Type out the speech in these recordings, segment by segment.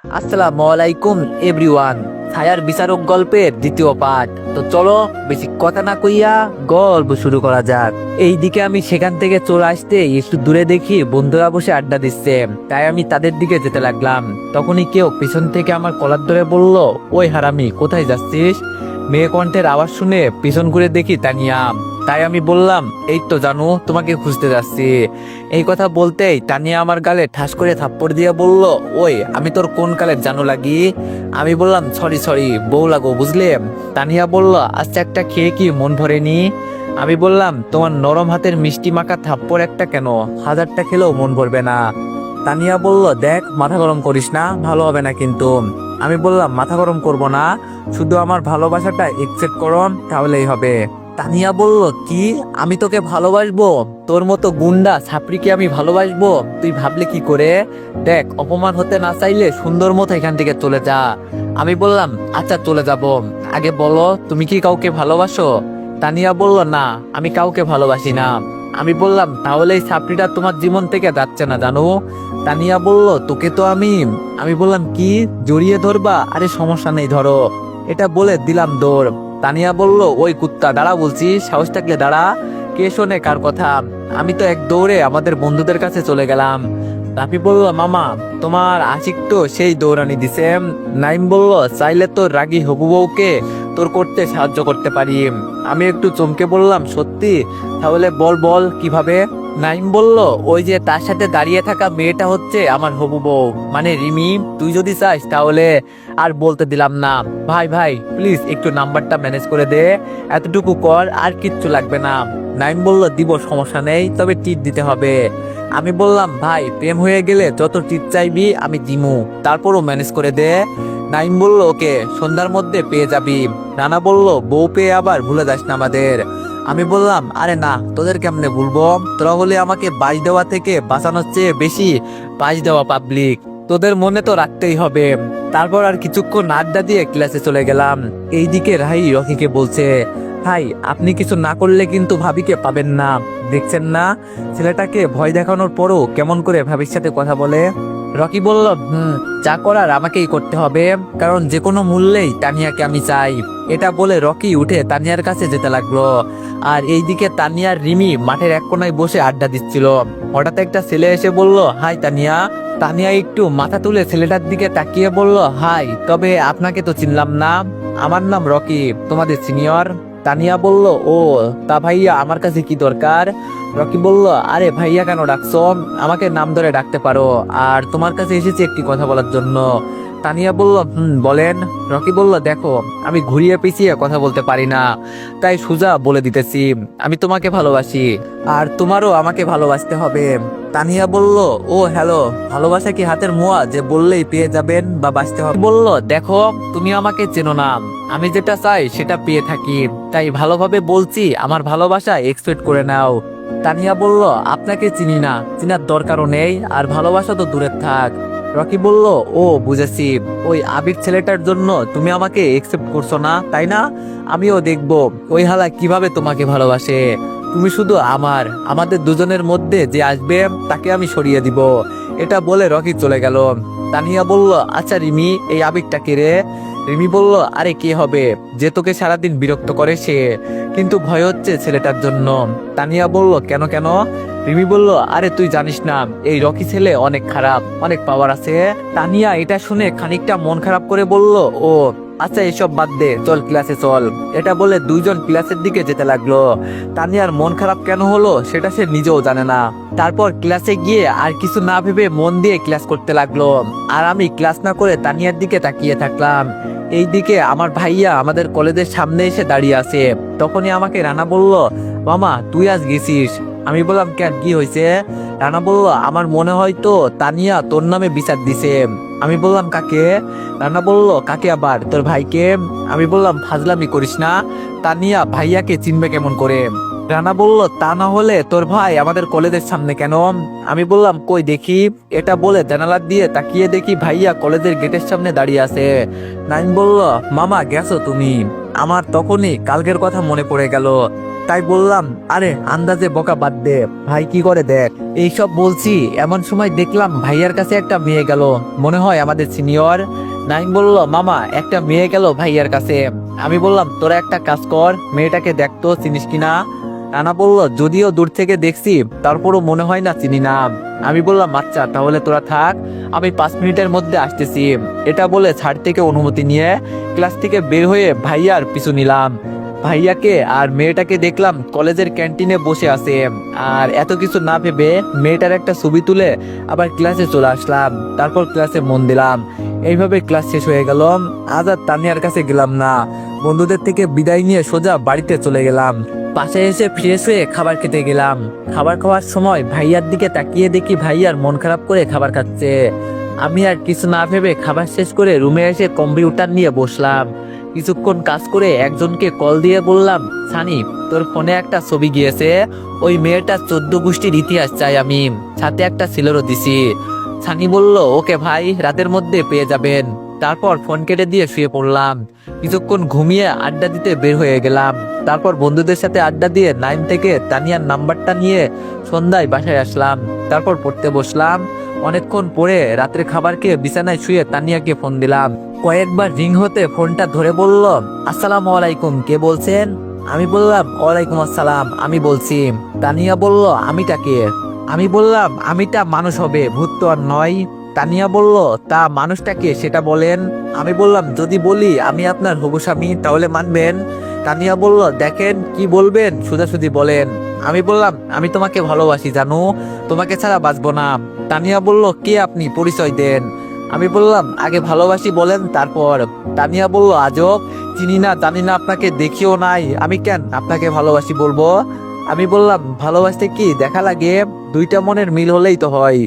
আসসালামু আলাইকুম এভরিওয়ান। ছায়ার বিচারক গল্পের দ্বিতীয় পার্ট। তো চলো বেশি কথা না কইয়া গল্প শুরু করা যাক। এইদিকে আমি সেখান থেকে চলে আসতে একটু দূরে দেখি বন্ধুরা বসে আড্ডা দিচ্ছে, তাই আমি তাদের দিকে যেতে লাগলাম। তখনই কেউ পিছন থেকে আমার কলার ধরে বলল, ওই হারামি কোথায় যাচ্ছিস? মেয়ে কণ্ঠের আওয়াজ শুনে পিছন ঘুরে দেখি তানিয়া। তাই আমি বললাম, এই তো জানু, তোমাকে খুঁজতে যাচ্ছি। এই কথা বলতেই তানিয়া আমার গালে ঠাস করে থাপ্পড় দিয়ে বলল, ওই আমি তোর কোন কালের জানু লাগি? আমি বললাম, সরি বউ লাগো বুঝলে। তানিয়া বলল, আচ্ছা একটা খেয়ে কি মন ভরেনি? আমি বললাম, তোমার নরম হাতের মিষ্টি মাখা থাপ্পড় একটা কেন, 1000টা খেলেও মন ভরবে না। তানিয়া বলল, দেখ মাথা গরম করিস না, ভালো হবে না কিন্তু। আমি বললাম, মাথা গরম করব না, শুধু আমার ভালোবাসাটা একসেপ্ট করো, তাহলেই হবে। তানিয়া বলল, কি আমি তোকে ভালোবাসবো? তোর মতো গুন্ডা ছাপড়িকে আমি ভালোবাসবো? তুই ভাবলে কি করে? দেখ, অপমান হতে না চাইলে সুন্দর মতো এখান থেকে চলে যা। আমি বললাম, আচ্ছা চলে যাব, আগে বলো তুমি কি কাউকে ভালোবাসো? তানিয়া বলল, না আমি কাউকে ভালোবাসি না। আমি বললাম, তাহলে এই ছাপড়িটা তোমার জীবন থেকে যাচ্ছে না জানো? তানিয়া বলল, তোকে তো আমি বললাম, কি জড়িয়ে ধরবা? আরে সমস্যা নেই, ধরো। এটা বলে দিলাম দৌড়। তানিয়া বলল, ওই কুত্তা দাঁড়া বলছি, সাহস থাকলে দাঁড়া। কে শোনে কার কথা? আমি তো এক দৌড়ে আমাদের বন্ধুদের কাছে চলে গেলাম। রাফি বলল, মামা তোমার আশিক তো সেই দৌড়ানি দিছে। নাইম বলল, চাইলে তোর রাগী হবু বউকে তোর করতে সাহায্য করতে পারি। আমি একটু চমকে বললাম, সত্যি? তাহলে বল বল কিভাবে? নাইম বলল, ওই যে তার সাথে দাঁড়িয়ে থাকা মেয়েটা হচ্ছে আমার হবু বউ, মানে রিমি। তুই যদি চাস তাহলে আর বলতে দিলাম না। ভাই ভাই প্লিজ একটু নাম্বারটা ম্যানেজ করে দে, এতটুকু কর, আর কিচ্ছু লাগবে না। নাইম বলল, দিব, সমস্যা নেই, তবে টিট দিতে হবে। আমি বললাম, ভাই প্রেম হয়ে গেলে যত টিট চাইবি আমি দিমু, তারপরও ম্যানেজ করে দে। নাইম বলল, ওকে, সন্ধ্যার মধ্যে পেয়ে যাবি। নানা বলল, বউ পেয়ে আবার ভুলে যাস না আমাদের। আমি বললাম, আরে না, তোদের কেমনে ভুলবো? তোরা হলে আমাকে বাজ দেওয়া থেকে বাঁচানোর চেয়ে বেশি বাজ দেওয়া পাবলিক, তোদের মনে তো রাখতেই হবে। তারপর আর কিছুক্ষণ আড্ডা দিয়ে ক্লাসে চলে গেলাম। এইদিকে রাহি রকিকে বলছে, ভাই আপনি কিছু না করলে কিন্তু ভাবিকে পাবেন না, দেখছেন না ছেলেটাকে ভয় দেখানোর পরও কেমন করে ভাবির সাথে কথা বলে। রকি বলল, যা করার আমাকেই করতে হবে, কারণ যে কোনো মূল্যেই তানিয়াকে আমি চাই। এটা বলে রকি উঠে তানিয়ার কাছে যেতে লাগলো। আর এইদিকে তানিয়ার রিমি মাঠের এক কোনায় বসে আড্ডা দিচ্ছিল। হঠাৎ একটা ছেলে এসে বলল, হাই তানিয়া। তানিয়া একটু মাথা তুলে ছেলেটার দিকে তাকিয়ে বলল, হাই, তবে আপনাকে তো চিনলাম না। আমার নাম রকি, তোমাদের সিনিয়র। তানিয়া বলল, ও তা ভাইয়া আমার কাছে কি দরকার? রকি বলল, আরে ভাইয়া কেন ডাকছো? আমাকে নাম ধরে ডাকতে পারো, আর তোমার কাছে এসেছি একটি কথা বলার জন্য। তানিয়া বলল, বলেন। রকি বলল, দেখো আমি ঘুরিয়ে পিছিয়ে কথা বলতে পারি না, তাই সোজা বলে দিতেছি, আমি তোমাকে ভালোবাসি, আর তোমারও আমাকে ভালোবাসতে হবে। তানিয়া বলল, ও হ্যালো, ভালোবাসা কি হাতের মোয়া যে বললেই পেয়ে যাবেন বা বাঁচতে হবে? বলল, দেখো তুমি আমাকে চেনো না, আমি যেটা চাই সেটা পেয়ে থাকি, তাই ভালোভাবে বলছি, আমার ভালোবাসা এক্সপেক্ট করে নাও। তানিয়া বলল, আপনাকে চিনি না, চিনার দরকারও নেই, আর ভালোবাসা তো দূরে থাক। রকি বলল, ও বুঝেছি, ওই আবির ছেলেটার জন্য তুমি আমাকে একসেপ্ট করছো না, তাই না? আমিও দেখবো ওই হালা কিভাবে তোমাকে ভালোবাসে। তুমি শুধু আমাদের দুজনের মধ্যে যে আসবে তাকে আমি সরিয়ে দিব। এটা বলে রকি চলে গেল। তানিয়া বলল, আচ্ছা রিমি, এই আবিরটা কে রে? রিমি বলল, আরে কে হবে, যে তোকে সারাদিন বিরক্ত করে সে, কিন্তু ভয় হচ্ছে ছেলেটার জন্য। তানিয়া বলল, কেন কেন? রিমি বলল, আরে তুই জানিস না, এই রকি ছেলে অনেক খারাপ, অনেক পাওয়ার আছে। তানিয়া এটা শুনে খানিকটা মন খারাপ করে বলল, ও আচ্ছা এসব বাদ দে, চল ক্লাসে চল। এটা বলে দুইজন ক্লাসের দিকে যেতে লাগলো। তানিয়ার মন খারাপ কেন হলো সেটা সে নিজেও জানে না। তারপর ক্লাসে গিয়ে আর কিছু না ভেবে মন দিয়ে ক্লাস করতে লাগলো, আর আমি ক্লাস না করে তানিয়ার দিকে তাকিয়ে থাকলাম। এইদিকে আমার ভাইয়া আমাদের কলেজের সামনে এসে দাঁড়িয়ে আছে। তখনই আমাকে রানা বলল, মামা তুই আজ গেছিস? আমি বললাম, কেন, কি হয়েছে? রানা বলল, আমার মনে হয় তো তানিয়া তোর নামে বিচার দিছে। আমি বললাম, কাকে? রানা বলল, কাকে আবার, তোর ভাইকে। আমি বললাম, ফাজলামি করিস না, তানিয়া ভাইয়াকে চিনবে কেমন করে? রানা বলল, তা না হলে তোর ভাই আমাদের কলেজের সামনে কেন? আমি বললাম, কই দেখি। এটা বলে জানালা দিয়ে তাকিয়ে দেখি ভাইয়া কলেজের গেটের সামনে দাঁড়িয়ে আছে। নাইম বলল, মামা গেছো তুমি? আমার তখনই কালকের কথা মনে পড়ে গেল। তাই বললাম, আরে আন্দাজে বকা বাদ দে, ভাই কি করে দেখ। এইসব বলছি, এমন সময় দেখলাম ভাইয়ার কাছে একটা মেয়ে গেল, মনে হয় আমাদের সিনিয়র। নাইম বলল, মামা একটা মেয়ে গেল ভাইয়ার কাছে। আমি বললাম, তোরা একটা কাজ কর, মেয়েটাকে দেখতো চিনিস কিনা। রানা বলল, যদিও দূর থেকে দেখছি, তারপরও মনে হয় না চিনি না। আমি বললাম, আচ্ছা তাহলে তোরা থাক, আমি 5 মিনিটের মধ্যে আসতেছি। এটা বলে ছাদ থেকে অনুমতি নিয়ে ক্লাস থেকে বের হয়ে ভাইয়ার পিছু নিলাম। ভাইয়াকে আর মেয়েটাকে দেখলাম কলেজের ক্যান্টিনে বসে আছে। আর এত কিছু না ভেবে মেয়েটার একটা ছবি তুলে আবার ক্লাসে চলে আসলাম। তারপর ক্লাসে মন দিলাম। এইভাবে ক্লাস শেষ হয়ে গেল। আজ আর তানিয়ার কাছে গেলাম না। বন্ধুদের থেকে বিদায় নিয়ে সোজা বাড়িতে চলে গেলাম। পাশে এসে ফ্রেশ হয়ে খাবার খেতে গেলাম। খাবার খাওয়ার সময় ভাইয়ার দিকে তাকিয়ে দেখি ভাইয়ার মন খারাপ করে খাবার খাচ্ছে। আমি আর কিছু না ভেবে খাবার শেষ করে রুমে এসে কম্পিউটার নিয়ে বসলাম। কিছুক্ষণ কাজ করে একজনকে কল দিয়ে বললাম, সানি তোর ফোনে একটা ছবি গিয়েছে, ওই মেয়েটার 14 গোষ্ঠীর ইতিহাস চাই আমি, সাথে একটা ছেলেরও দিছি। সানি বলল, ওকে ভাই, রাতের মধ্যে পেয়ে যাবেন। তারপর ফোন কেটে দিয়ে শুয়ে পড়লাম। কিছুক্ষণ ঘুমিয়ে আড্ডা দিতে বের হয়ে গেলাম। তারপর বন্ধুদের সাথে আড্ডা দিয়ে 9 থেকে তানিয়ার নাম্বারটা নিয়ে সন্ধ্যায় বাসায় আসলাম। তারপর পড়তে বসলাম। অনেকক্ষণ পরে রাত্রে খাবার খেয়ে বিছানায় শুয়ে তানিয়াকে ফোন দিলাম। কয়েকবার রিং হতে ফোনটা ধরে বলল, আসসালামু আলাইকুম, কে বলছেন? আমি বললাম, ওয়ালাইকুম আসসালাম, আমি বলছি। তানিয়া বলল, আমিটা কে? আমি বললাম, আমিটা মানুষ হবে, ভূত তো আর নয়। তানিয়া বলল, তা মানুষটা কে সেটা বলেন। আমি বললাম, যদি বলি আমি আপনার হবু স্বামী তাহলে মানবেন? তানিয়া বলল, দেখেন কি বলবেন সোজাসুজি বলেন। আমি বললাম, আমি তোমাকে ভালোবাসি জানো, তোমাকে ছাড়া বাঁচবো না। তানিয়া বলল, কে আপনি, পরিচয় দেন। আমি বললাম, আগে ভালোবাসি বলেন তারপর। তানিয়া বলল, আজব, চিনি না জানি না, আপনাকে দেখিও নাই, আমি কেন আপনাকে ভালোবাসি বলবো? আমি বললাম, ভালোবাসতে কি দেখা লাগে? দুইটা মনের মিল হলেই তো হয়।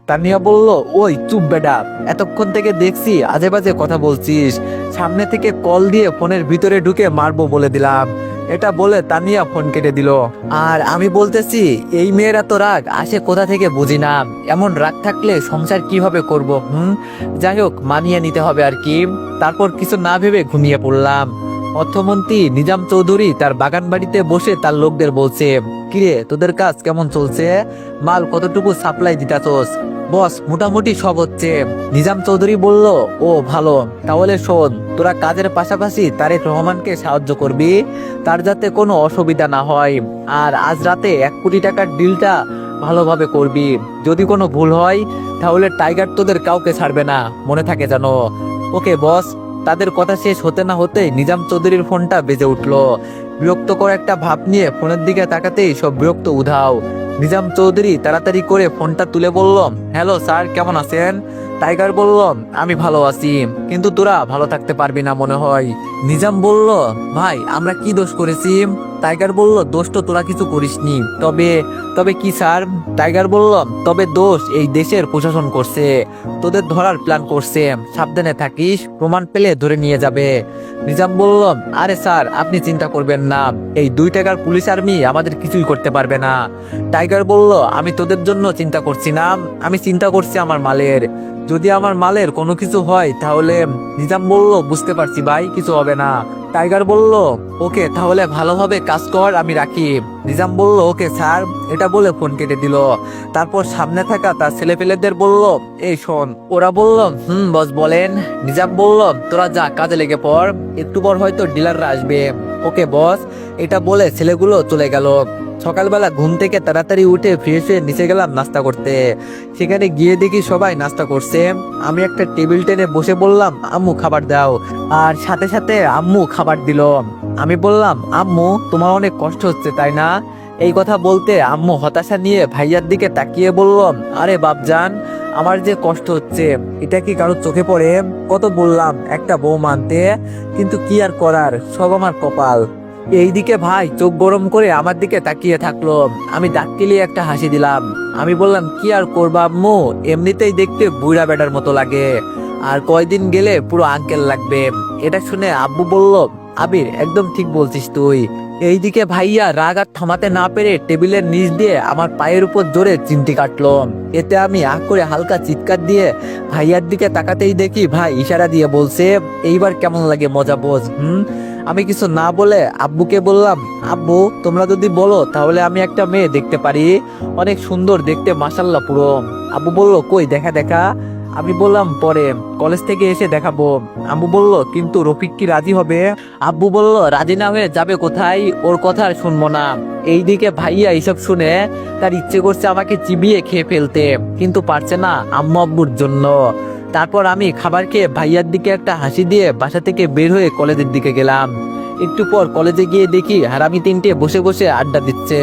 তানিয়া বলল, ওই চুপ বেটা, এতক্ষণ থেকে দেখছি আজে বাজে কথা বলছিস, সামনে থেকে কল দিয়ে ফোনের ভিতরে ঢুকে মারবো বলে দিলাম। এটা বলে তানিয়া ফোন কেটে দিল। আর আমি বলতেছি, এই মেয়েরা তো রাগ আসে কোথা থেকে বুঝি না, এমন রাগ থাকলে সংসার কিভাবে করব? যাই হোক, মানিয়ে নিতে হবে আর কি। তারপর কিছু না ভেবে ঘুমিয়ে পড়লাম। অর্থমন্ত্রী নিজাম চৌধুরী তার বাগান বাড়িতে বসে তার লোকদের বলছে, কিরে তোদের কাজ কেমন চলছে, মাল কতটুকু সাপ্লাই দিতাছস? বস, মোটামুটি সব হচ্ছে। নিজাম চৌধুরী বলল, ও ভালো, তাহলে শোন, তোরা কাজের পাশাপাশি তারেক রহমানকে সাহায্য করবি, তার যাতে কোনো অসুবিধা না হয়। আর আজ রাতে 1 কোটি টাকার ডিলটা ভালোভাবে করবি। যদি কোনো ভুল হয় তাহলে টাইগার তোদের কাউকে ছাড়বে না, মনে থাকে জানো। ওকে বস। তাদের কথা শেষ হতে না হতেই নিজাম চৌধুরীর ফোনটা বেজে উঠলো। বিরক্তকর একটা ভাব নিয়ে ফোনের দিকে তাকাতেই সব বিরক্ত উধাও। নিজাম চৌধুরী তাড়াতাড়ি করে ফোনটা তুলে বলল, হ্যালো স্যার, কেমন আছেন? টাইগার বলল, আমি ভালো আছি, কিন্তু তোরা ভালো থাকতে পারবি না মনে হয়। নিজাম বলল, ভাই আমরা কি দোষ করেছি? টাইগার বলল, দোষ তো তোরা কিছু করিসনি, তবে তবে কি স্যার? টাইগার বলল, তবে দোষ এই দেশের প্রশাসন করছে, তোদের ধরার প্ল্যান করছে, সাবধানে থাকিস, প্রমাণ পেলে ধরে নিয়ে যাবে। নিজাম বলল, আরে স্যার আপনি চিন্তা করবেন না, এই 2 টাকার পুলিশ আর্মি আমাদের কিছুই করতে পারবে না। টাইগার বলল, আমি তোদের জন্য চিন্তা করছি না, আমি চিন্তা করছি আমার মালের। যদি আমার মালের কোনো কিছু হয় তাহলে। নিজাম বলল, বুঝতে পারছি ভাই, কিছু হবে না। টাইগার বলল, ওকে তাহলে ভালোভাবে কাজ কর, আমি রাখি। নিজাম বলল, ওকে স্যার। এটা বলে ফোন কেটে দিল। তারপর সামনে থাকা তার ছেলেপেলেদের বলল, এই শোন। ওরা বলল, বস বলেন। নিজাম বলল, তোরা যা কাজে লেগে পড়, একটু পর হয়তো ডিলাররা আসবে। ওকে বস। এটা বলে ছেলেগুলো চলে গেল। সকালবেলা ঘুম থেকে তাড়াতাড়ি উঠে ফ্রেশ হয়ে নিচে গেলাম নাস্তা করতে। সেখানে গিয়ে দেখি সবাই নাস্তা করছে। আমি একটা টেবিল টেনে বসে বললাম, আম্মু খাবার দাও। আর সাথে সাথে আম্মু খাবার দিল। আমি বললাম, আম্মু তোমার অনেক কষ্ট হচ্ছে তাই না? এই কথা বলতে আম্মু হতাশা নিয়ে ভাইয়ার দিকে তাকিয়ে বলল, আরে বাপজান, আমার যে কষ্ট হচ্ছে এটা কি কারো চোখে পড়ে? কত বললাম একটা বউ মানতে, কিন্তু কি আর করার, সব আমার কপাল। এইদিকে ভাই চোখ গরম করে আমার দিকে তাকিয়ে থাকলো। আমি দাঁত কেলিয়ে একটা হাসি দিলাম। আমি বললাম, কি আর করবা আম্মু, এমনিতেই দেখতে বুড়া বেটার মতো লাগে, আর কয়দিন গেলে পুরো আঙ্কেল লাগবে। এটা শুনে আব্বু বলল, আবির একদম ঠিক বলছিস তুই। এইদিকে ভাইয়া রাগ আর থামাতে না পেরে টেবিলের নিচ দিয়ে আমার পায়ের উপর জোরে চিমটি কাটলো। এতে আমি আগ করে হালকা চিৎকার দিয়ে ভাইয়ার দিকে তাকাতেই দেখি ভাই ইশারা দিয়ে বলছে, এইবার কেমন লাগে মজা বোঝ। আমি কিছু না বলে আব্বুকে বললাম, আব্বু তোমরা যদি বলো তাহলে আমি একটা মেয়ে দেখতে পারি, অনেক সুন্দর দেখতে মাশাল্লাহ পুরো। আব্বু বলল, কই দেখা দেখা। আমি বললাম, পরে কলেজ থেকে এসে দেখাবো। আব্বু বলল, কিন্তু রফিক কি রাজি হবে? আব্বু বলল, রাজি না হয়ে যাবে কোথায়, ওর কথা আর শুনবো না। এইদিকে ভাইয়া এইসব শুনে তার ইচ্ছে করছে আমাকে চিবিয়ে খেয়ে ফেলতে, কিন্তু পারছে না আম্মু আব্বুর জন্য। তারপর আমি খাবার খেয়ে ভাইয়ার দিকে একটা হাসি দিয়ে বাসা থেকে বের হয়ে কলেজের দিকে গেলাম। একটু পর কলেজে গিয়ে দেখি হারামি তিনটে বসে বসে আড্ডা দিচ্ছে।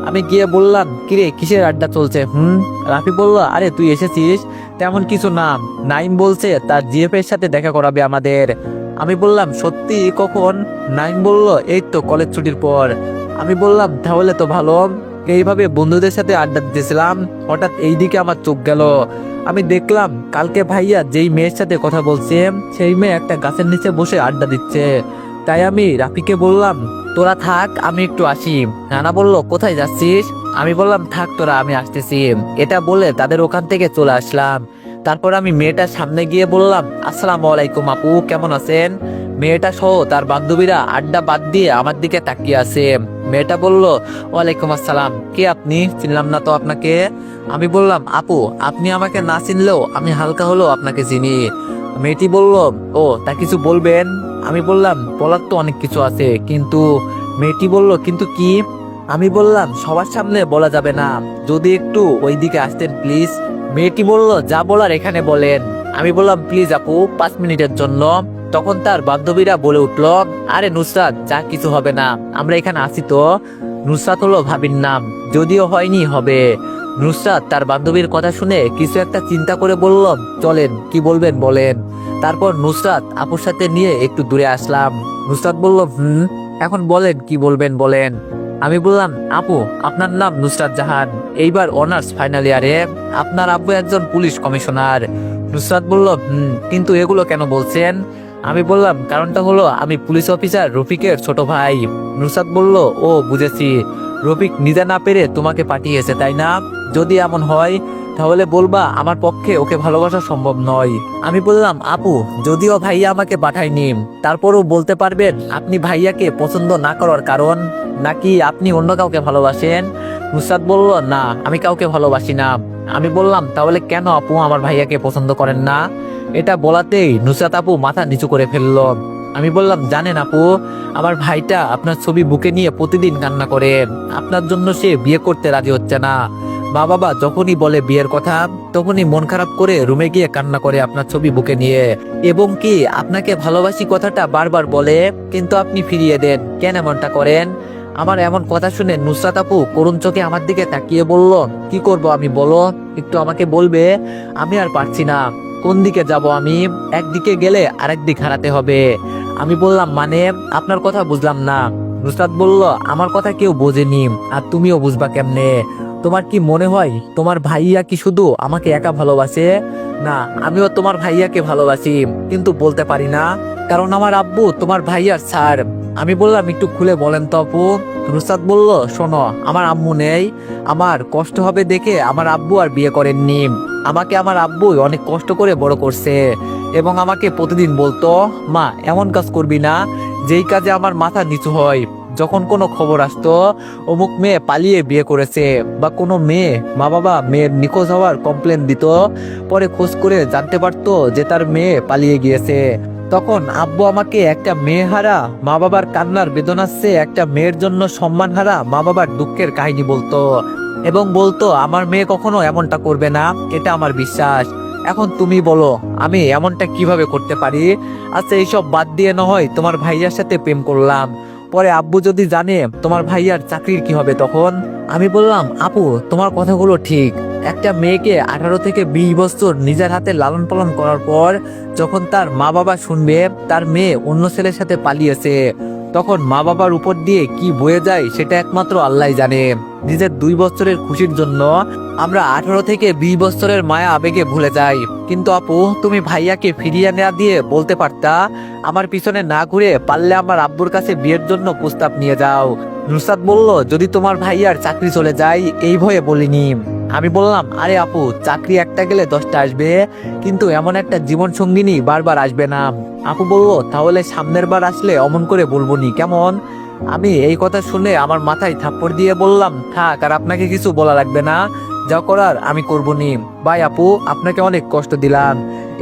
আমি গিয়ে বললাম, কিরে কিসের আড্ডা চলছে? রাফি বলল, আরে তুই এসেছিস? তেমন কিছু না, নাইম বলছে তার জিএফ এর সাথে দেখা করাবে আমাদের। আমি বললাম, সত্যি? কখন? নাইম বলল, এই তো কলেজ ছুটির পর। আমি বললাম, তাহলে তো ভালো। এইভাবে বন্ধুদের সাথে আড্ডা দিতেছিলাম, হঠাৎ এইদিকে আমার চোখ গেল। আমি দেখলাম কালকে ভাইয়া যেই মেয়ের সাথে কথা বলছে সেই মেয়ে একটা গাছের নিচে বসে আড্ডা দিচ্ছে। তাই আমি রাফিকে বললাম, তোরা থাক, আমি একটু আসি। রানা বলল, কোথায় যাচ্ছিস? আমি বললাম, থাক তোরা, আমি আসতেছি। এটা বলে তাদের ওখান থেকে চলে আসলাম। তারপর আমি মেয়েটার সামনে গিয়ে বললাম, আসসালামু আলাইকুম আপু, কেমন আছেন? মেয়েটা সহ তার বান্ধবীরা আড্ডা বাদ দিয়ে আমার দিকে তাকিয়ে আছে। মেয়েটা বলল, ওয়ালাইকুম আসসালাম, কে আপনি? চিনলাম না তো আপনাকে। আমি বললাম, আপু আপনি আমাকে না চিনলেও আমি হালকা হলেও আপনাকে চিনি। মেয়েটি বলল, ও তা কিছু বলবেন? আমি বললাম, বলার তো অনেক কিছু আছে, কিন্তু। মেয়েটি বলল, কিন্তু কি? আমি বললাম, সবার সামনে বলা যাবে না, যদি একটু ওই দিকে আসতেন প্লিজ। মেয়েটি বলল, যা বলার এখানে বলেন। আমি বললাম, প্লিজ আপু 5 মিনিটের জন্য। তখন তার বান্ধবীরা বলে উঠল, আরে নুসরাত, যা কিছু হবে না, আমরা এখানে আছি তো। নুসরাত হলো ভাবির নাম, যদিও হয়নি, হবে। নুসরাত তার বান্ধবীর কথা শুনে কিছু একটা চিন্তা করে বলল, চলেন, কি বলবেন বলেন। তারপর নুসরাত আপুর সাথে নিয়ে একটু দূরে আসলাম। নুসরাত বলল, এখন বলেন কি বলবেন বলেন। আমি বললাম, আপু আপনার নাম নুসরাত জাহান, এইবার অনার্স ফাইনাল ইয়ারে, আপনার আব্বু একজন পুলিশ কমিশনার। নুসরাত বলল, কিন্তু এগুলো কেন বলছেন? আমি বললাম, কারণটা হলো আমি পুলিশ অফিসার রফিকের ছোট ভাই। নুসরাত বলল, ও বুঝেছি, রফিক নিজে না পেরে তোমাকে পাঠিয়েছে তাই না? যদি এমন হয় তাহলে বলবা আমার পক্ষে ওকে ভালোবাসা সম্ভব নয়। আমি বললাম, আপু যদিও ভাইয়া আমাকে পাঠায়নি, তারপরও বলতে পারবেন আপনি ভাইয়াকে পছন্দ না করার কারণ, নাকি আপনি অন্য কাউকে ভালোবাসেন? নুসরাত বলল, না আমি কাউকে ভালোবাসি না। আমি বললাম, তাহলে কেন আপু আমার ভাইয়াকে পছন্দ করেন না? এটা বলাতেই নুসরাত আপু মাথা নিচু করে ফেলল। আমি বললাম, জানেন আপু, আমার ভাইটা আপনার ছবি বুকে নিয়ে প্রতিদিন কান্না করে, আপনার জন্য সে বিয়ে করতে রাজি হচ্ছে না। মা বাবা যখনই বলে বিয়ের কথা, তখনই মন খারাপ করে রুমে গিয়ে কান্না করে আপনার ছবি বুকে নিয়ে, এবং কি আপনাকে ভালোবাসি কথাটা বারবার বলে, কিন্তু আপনি ফিরিয়ে দেন। কেন এমনটা করেন? আমার এমন কথা শুনে নুসরাত আপু করুণ চোখে আমার দিকে তাকিয়ে বলল, কি করব আমি বলো, একটু আমাকে বলবে? আমি আর পারছি না, কোন দিকে যাব আমি? একদিকে গেলে আরেক দিক হারাতে হবে। আমি বললাম, মানে আপনার কথা বুঝলাম না। নুসরাত বলল, আমার কথা কেউ বোঝেনি, আর তুমিও বুঝবা কেমনে? তোমার কি মনে হয় তোমার ভাইয়া কি শুধু আমাকে একা ভালোবাসে? না, আমিও তোমার ভাইয়াকে ভালোবাসি, কিন্তু বলতে পারি না, কারণ আমার আব্বু তোমার ভাইয়ার স্যার। আমি বললাম, একটু খুলে বলেন তো আপু। নুসরাত বলল, শোনো, আমার আম্মু নেই, আমার কষ্ট হবে দেখে আমার আব্বু আর বিয়ে করেননি। আমাকে আমার আব্বু অনেক কষ্ট করে বড় করছে, এবং আমাকে প্রতিদিন বলতো, মা এমন কাজ করবি না যেই কাজে আমার মাথা নিচু হয়। যখন কোনো খবর আসতো অমুক মেয়ে পালিয়ে বিয়ে করেছে, বা কোনো মেয়ে মা বাবা মেয়ের নিখোঁজ হওয়ার কমপ্লেন দিত, পরে খোঁজ করে জানতে পারতো যে তার মেয়ে পালিয়ে গিয়েছে, তখন আব্বু আমাকে একটা মেয়ে হারা মা বাবার কান্নার বেদনার চেয়ে একটা মেয়ের জন্য সম্মান হারা মা বাবার দুঃখের কাহিনী বলতো, এবং বলতো আমার মেয়ে কখনো এমনটা করবে না, এটা আমার বিশ্বাস। এখন তুমি বলো আমি এমনটা কিভাবে করতে পারি? আচ্ছা এইসব বাদ দিয়ে না হয় তোমার ভাইয়ার সাথে প্রেম করলাম, পরে আব্বু যদি জানে তোমার ভাইয়ার চাকরির কি হবে তখন? আমি বললাম, আপু তোমার কথাগুলো ঠিক, একটা মেয়েকে 18 থেকে 20 বছর নিজের হাতে লালন পালন করার পর যখন তার মা বাবা শুনবে তার মেয়ে অন্য ছেলের সাথে পালিয়েছে, তখন মা বাবার উপর দিয়ে কি বয়ে যায় সেটা একমাত্র আল্লাহই জানে। নিজের 2 বছরের খুশির জন্য আমরা 18 থেকে 20 বছরের মায়া আবেগে ভুলে যাই। কিন্তু আপু তুমি ভাইয়াকে ফিরিয়ে নেওয়া দিয়ে বলতে পারতা, আমার পিছনে না ঘুরে পারলে আমার আব্বুর কাছে বিয়ের জন্য প্রস্তাব নিয়ে যাও। নুসরাত বলল, যদি তোমার ভাইয়ার চাকরি চলে যায় এই ভয়ে বলিনি। আমি বললাম, আরে আপু, চাকরি একটা গেলে 10টা আসবে, কিন্তু এমন একটা জীবন সঙ্গিনী বারবার আসবে না। আপু বলল, তাহলে সামনের বার আসলে অমন করে বলবো নি, কেমন? আমি এই কথা শুনে আমার মাথায় থাপ্পড় দিয়ে বললাম, থাক, আর আপনাকে কিছু বলা লাগবে না, যা করার আমি করবো নি। ভাই আপু, আপনাকে অনেক কষ্ট দিলাম।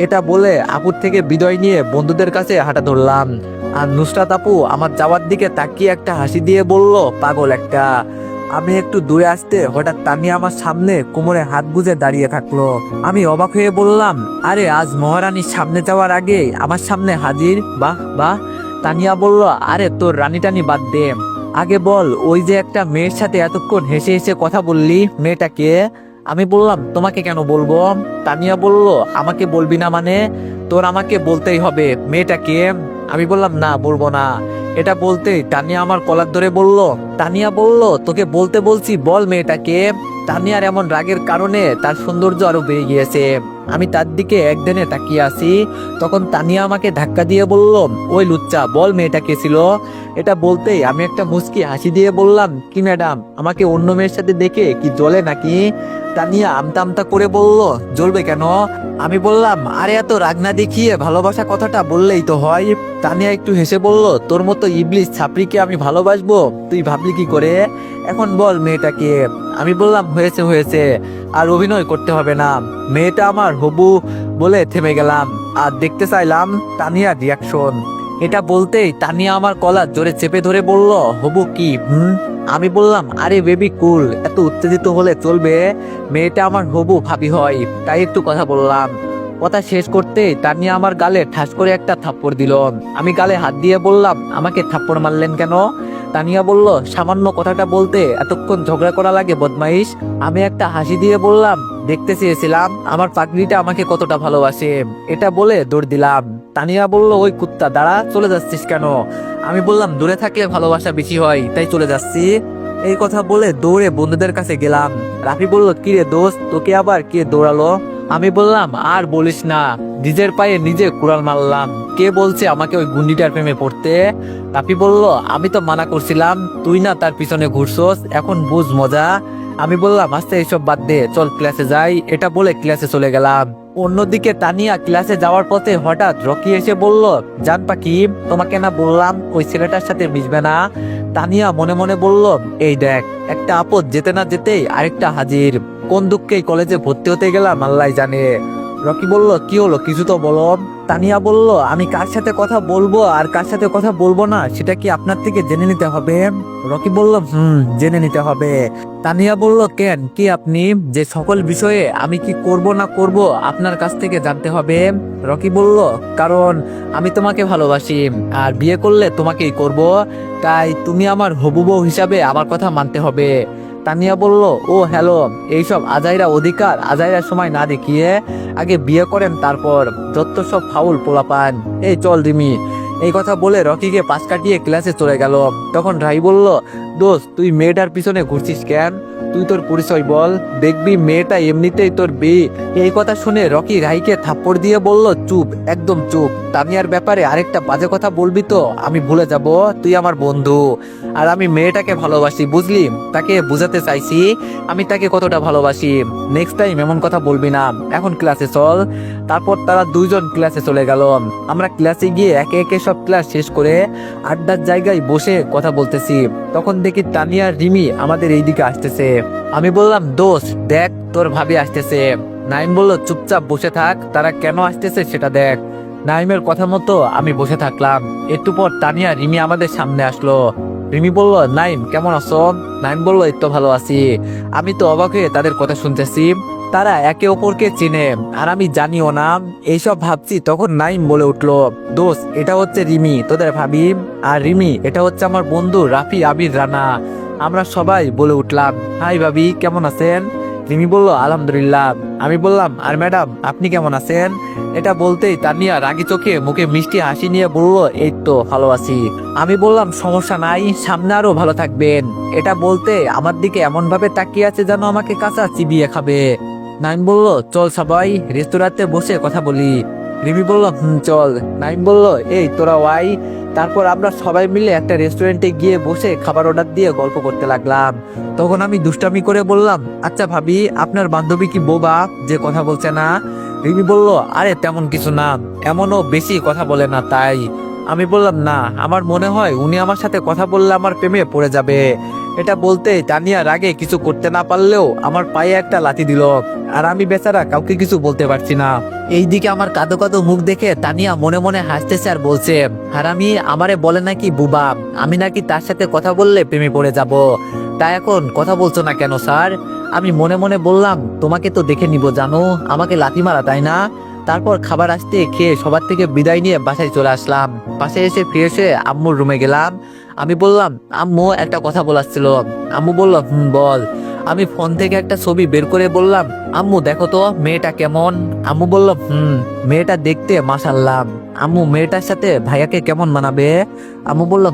এটা বলে আপুর থেকে বিদায় নিয়ে বন্ধুদের কাছে হাঁটা ধরলাম। আর নুসরাত আপু আমার যাওয়ার দিকে তাকিয়ে একটা হাসি দিয়ে বলল, পাগল একটা। আমি একটু দূরে আসতে হঠাৎ তানিয়া আমার সামনে কোমরে হাত গুজে দাঁড়িয়ে থাকলো। আমি অবাক হয়ে বললাম, আরে আজ মহারানীর সামনে যাওয়ার আগে আমার সামনে হাজির, বাহ বাহ। তানিয়া বলল, আরে তোর রানী টানি বাদ দে, আগে বল, ওই যে একটা মেয়ের সাথে এতক্ষণ হেসে হেসে কথা বললি, মেয়েটাকে? আমি বললাম, তোমাকে কেন বলবো? তানিয়া বলল, আমাকে বলবি না মানে? তোর আমাকে বলতেই হবে, মেয়েটাকে। আমি বললাম, না, বলবো না। এটা বলতেই তানিয়া আমার কলার ধরে বলল, তানিয়া বলল, তোকে বলতে বলছি, বল মেয়েটাকে। তানিয়ার এমন রাগের কারণে তার সৌন্দর্য আরো বেড়ে গিয়েছে। আমি তার দিকে একদিনে তাকিয়ে আছি, তখন তানিয়া আমাকে ধাক্কা দিয়ে বলল, ওই লুচ্চা, বল মেয়েটা কে ছিল? এটা বলতেই আমি একটা মুচকি হাসি দিয়ে বললাম, কি ম্যাডাম, আমাকে অন্য মেয়ের সাথে দেখে কি জ্বলে নাকি? তানিয়া আমতা আমতা করে বলল, জ্বলবে কেন? আমি বললাম, আরে এত রাগ না দেখিয়ে ভালোবাসা কথাটা বললেই তো হয়। তানিয়া একটু হেসে বলল, তোর মতো ইবলিশ ছাপড়িকে আমি ভালোবাসবো, তুই ভাবলি কি করে? এখন বল মেয়েটাকে। আমি বললাম, হয়েছে হয়েছে, আর অভিনয় করতে হবে না, মেয়েটা আমার হবু। বলে থেমে গেলাম আর দেখতে চাইলাম তানিয়ার রিয়াকশন। এটা বলতেই তানিয়া আমার কলার জোরে চেপে ধরে বলল, হবু কি? আমি বললাম, আরে বেবি কুল, এত উত্তেজিত হলে চলবে? মেয়েটা আমার হবু ভাবি হয়, তাই একটু কথা বললাম। কথা শেষ করতে তানিয়া আমার গালে ঠাস করে একটা থাপ্পড় দিল। আমি গালে হাত দিয়ে বললাম, আমাকে থাপ্পড় মারলেন কেন? তানিয়া বলল, সামান্য কথাটা বলতে এতক্ষণ ঝগড়া করা লাগে বদমাইশ? আমি একটা হাসি দিয়ে বললাম, দেখতে চেয়েছিলাম আমার পাগড়িটা আমাকে কতটা ভালোবাসে। এটা বলে দৌড় দিলাম। তানিয়া বলল, ওই কুত্তা, দাঁড়া, চলে যাচ্ছিস কেন? আমি বললাম, দূরে থাকলে ভালোবাসা বেশি হয়, তাই চলে যাচ্ছি। এই কথা বলে দৌড়ে বন্ধুদের কাছে গেলাম। রাফি বলল, কিরে দোস্ত, তোকে আবার কে দৌড়ালো? আমি বললাম, আর বলিস না, নিজের পায়ে নিজে কুড়াল মারলাম। কে বলছে আমাকে ওই গুন্ডিটার প্রেমে পড়তে? রাফি বলল, আমি তো মানা করছিলাম, তুই না তার পিছনে ঘুরছস, এখন বুঝ মজা। আমি বললাম, আস্তে এইসব বাদ দে, চল ক্লাসে যাই। এটা বলে ক্লাসে চলে গেলাম। অন্যদিকে তানিয়া ক্লাসে যাওয়ার পথে হঠাৎ রকি এসে বলল, জান পাখি, তোমাকে না বললাম ওই ছেলেটার সাথে মিশবে না? তানিয়া মনে মনে বলল, এই দেখ, একটা আপদ যেতে না যেতেই আরেকটা হাজির। কোন দুঃখেই কলেজে ভর্তি হতে গেলাম আল্লাহ জানে। রকি বলল, কি হলো, কিছু তো বলো। তানিয়া বলল, আমি কার সাথে কথা বলবো আর কার সাথে কথা বলবো না সেটা কি আপনার থেকে জেনে নিতে হবে? রকি বলল, জেনে নিতে হবে। তানিয়া বলল, কেন, কি আপনি? যে সকল বিষয়ে আমি কি করব না করব আপনার কাছ থেকে জানতে হবে? রকি বলল, কারণ আমি তোমাকে ভালোবাসি, আর বিয়ে করলে তোমাকেই করব, তাই তুমি আমার হবু বউ হিসাবে আমার কথা মানতে হবে। তানিয়া বলল, ও হ্যালো, এইসব আজাইরা অধিকার আজাইরা সময় না দেখিয়ে আগে বিয়ে করেন, তারপর যত সব ফাউল পোলাপান। এই চল রিমি। এই কথা বলে রকিকে পাশ কাটিয়ে ক্লাসে চলে গেল। তখন রাই বলল, দোস্ত, তুই মেয়েটার পিছনে ঘুরছিস কেন? তুই তোর পরিচয় বল, দেখবি মেয়েটা এমনিতেই তোর বিয়ে। এই কথা শুনে রকি রাইকে থাপ্পড় দিয়ে বলল, চুপ, একদম চুপ। তানিয়ার ব্যাপারে আরেকটা বাজে কথা বলবি তো আমি ভুলে যাব, তুই আমার বন্ধু, আর আমি মেয়েটাকে ভালোবাসি, বুঝলি? তাকে বোঝাতে চাইছি আমি তাকে কতটা ভালোবাসি। নেক্সট টাইম এমন কথা বলবি না, এখন ক্লাসে চল। তারপর তারা দুইজন ক্লাসে চলে গেল। আমরা ক্লাসে গিয়ে একে একে সব ক্লাস শেষ করে আড্ডার জায়গায় বসে কথা বলতেছি। তখন দেখি তানিয়া আর রিমি আমাদের এইদিকে আসতেছে। আমি বললাম, দোস্ত দেখ, তোর ভাবি আসতেছে। নাইম বলল, চুপচাপ বসে থাক, তারা কেন আসতেছে সেটা দেখ। নাইমের কথা মতো আমি বসে থাকলাম। একটু পর তানিয়া রিমি আমাদের সামনে আসলো। রিমি বলল, নাইম কেমন আছো? নাইম বলল, এই তো ভালো আছি। আমি তো অবাক হয়ে তাদের কথা শুনতেছি। তারা একে অপরকে চিনে, আর আমি জানিও না, এইসব ভাবছি। তখন নাইম বলে উঠলো, দোস্ত, এটা হচ্ছে রিমি, তোদের ভাবি। আর রিমি, এটা হচ্ছে আমার বন্ধু রাফি, আবির, রানা। আমরা সবাই বলে উঠলাম, হাই ভাবি, কেমন আছেন? রিমি বলল, আলহামদুলিল্লাহ। আমি বললাম, আর ম্যাডাম, আপনি কেমন আছেন? এটা বলতেই তানিয়া রাগি চোখে মুখে মিষ্টি হাসি নিয়ে বলল, এই তো ভালো আছি। আমি বললাম, সমস্যা নাই, সামনে আরো ভালো থাকবেন। এটা বলতে আমার দিকে এমন ভাবে তাকিয়ে আছে যেন আমাকে কাঁচা চিবিয়ে খাবে। নাইম বলল, চল সবাই রেস্তোরাঁতে বসে কথা বলি। রিমি বলল চল। নাইম বলল এই তোরা ওয়াই। তারপর আমরা সবাই মিলে একটা রেস্টুরেন্টে গিয়ে বসে খাবার অর্ডার দিয়ে গল্প করতে লাগলাম। তখন আমি দুষ্টামি করে বললাম, আচ্ছা ভাবি, আপনার বান্ধবী কি বোবা যে কথা বলছে না? রিমি বলল, আরে তেমন কিছু না, এমনও বেশি কথা বলে না তাই। আমি বললাম, না, আমার মনে হয় উনি আমার সাথে কথা বললে আমার প্রেমে পড়ে যাবে। এটা বলতে তানিয়া রাগে কিছু করতে না পারলেও আমার পায়ে একটা লাথি দিল, আর আমি বেচারা কাউকে কিছু বলতে পারছি না। এইদিকে আমার কাঁদো কাঁদো মুখ দেখে তানিয়া মনে মনে হাসতেছে আর বলছে, হারামি আমারে বলে নাকি বুবা, আমি নাকি তার সাথে কথা বললে প্রেমে পড়ে যাব। তাই এখন কথা বলছো না কেন স্যার? আমি মনে মনে বললাম, তোমাকে তো দেখে নিব জানো, আমাকে লাথি মারা তাই না? তারপর খাবার আসতে খেয়ে সবার থেকে বিদায় নিয়ে বাসায় চলে আসলাম। বাসায় এসে ফ্রেশ হয়ে আম্মুর রুমে গেলাম। আমি বললাম, আম্মু একটা কথা বলার ছিল। আম্মু বলল, বল। আমি ফোন থেকে একটা ছবি বের করে বললাম, আম্মু দেখো তো মেয়েটা কেমন। আম্মু বলল, মেয়েটা দেখতে মাশাআল্লাহ। আম্মু, মেয়েটার সাথে ভাইয়াকে কেমন মানাবে? আম্মু বলল,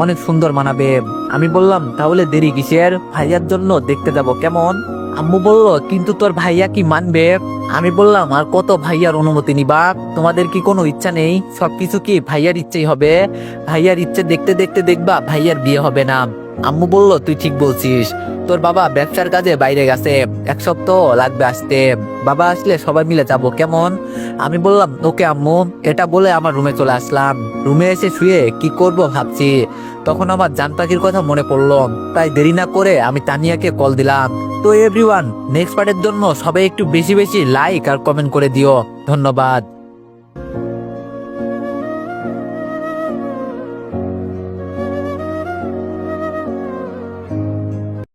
অনেক সুন্দর মানাবে। আমি বললাম, তাহলে দেরি কিসের, ভাইয়ার জন্য দেখতে যাব কেমন? আম্মু বলল, কিন্তু তোর ভাইয়া কি মানবে? আমি বললাম, আর কত ভাইয়ার অনুমতি নিবা? তোমাদের কি কোনো ইচ্ছা নেই? সবকিছু কি ভাইয়ার ইচ্ছেই হবে? ভাইয়ার ইচ্ছে দেখতে দেখতে দেখবা ভাইয়ার বিয়ে হবে না। আম্মু বলল, তুই ঠিক বলছিস, তোর বাবা ব্যবসার কাজে বাইরে গেছে, এক সপ্তাহ লাগবে আসতে। বাবা আসলে সবাই মিলে যাবো কেমন? আমি বললাম, ওকে আম্মু। এটা বলে আমার রুমে চলে আসলাম। রুমে এসে শুয়ে কি করব ভাবছি। তখন আমার জান পাখির কথা মনে পড়লো। তাই দেরি না করে আমি তানিয়াকে কল দিলাম। তো এভরিওয়ান, নেক্সট পার্টের জন্য সবাই একটু বেশি বেশি লাইক আর কমেন্ট করে দিও। ধন্যবাদ।